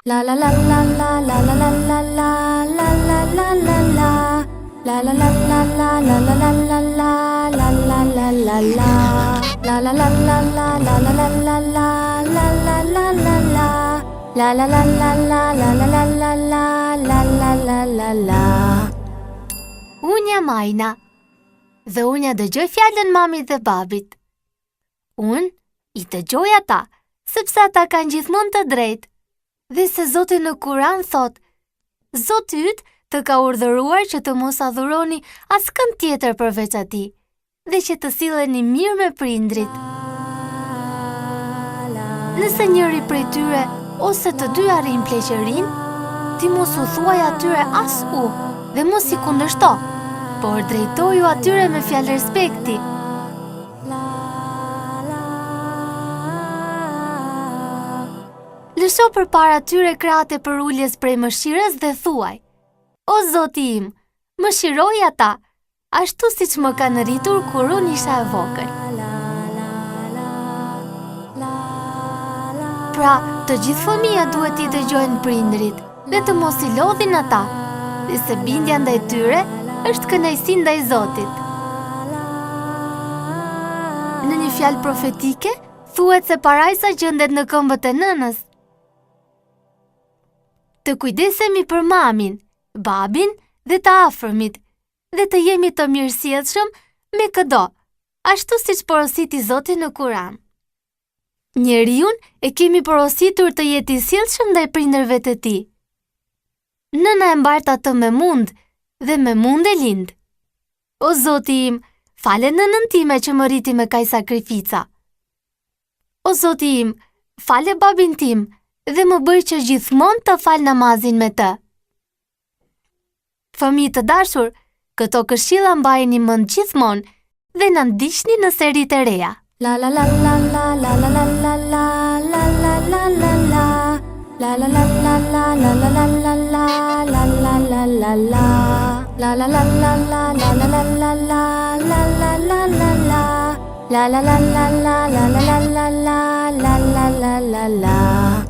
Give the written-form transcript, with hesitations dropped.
La la la la la la la la la la la la la la la. La la la la la la la la la la la la la la la. La la la la la la la la la la la la la la la. La la la la la la la la la la la la la la. Unë jam Ajna dhe unë ja dëgjoj fjalën mamit dhe babit. Unë i dëgjoj ata, sepse ata kanë gjithmonë të drejtë. Dhe se Zoti në Kuran thot, Zoti yt të ka urdhëruar që të mos adhuroni askënd tjetër përveç atij, dhe që të silleni mirë me prindrit. Nëse njëri prej tyre ose të dy arrin pleqërinë, ti mos u thuaj atyre as u dhe mos i kundërshto, por drejtoju atyre me fjalë respekti. Lësho përpara tyre krahët e përuljes prej mëshirës dhe thuaj: O Zoti im, mëshiroj ata, ashtu siç më kanë rritur kur unë isha e vogël. Pra, të gjithë fëmijët duhet t'i dëgjojnë prindrit dhe të mos i lodhin ata, dhe se bindja ndaj tyre është kënaqësi ndaj Zotit. Në një fjalë profetike, thuhet se parajsa gjendet në këmbët e nënës. Të kujdesemi për mamin, babin dhe të afërmit, dhe të jemi të mirësjellshëm me çdo, ashtu siç porositi Zoti në Kuran. Njeriun e kemi porositur të jetë i sjellshëm ndaj prindërve të tij. Nëna e mbart atë me mund dhe me mund e lind. O Zoti im, fale nënën time që më rriti me kaq sakrifica. O Zoti im, fale babin tim dhe më bëj që gjithmonë të fal namazin me të. Fëmijë të dashur, këto këshilla mbajeni mend gjithmonë dhe na ndiqni në serit e reja. La la la la la la la la la la la la la la la. La la la la la la la la la la la la la la la. La la la la la la la la la la la la la la la. La la la la la la la la la la la la la la.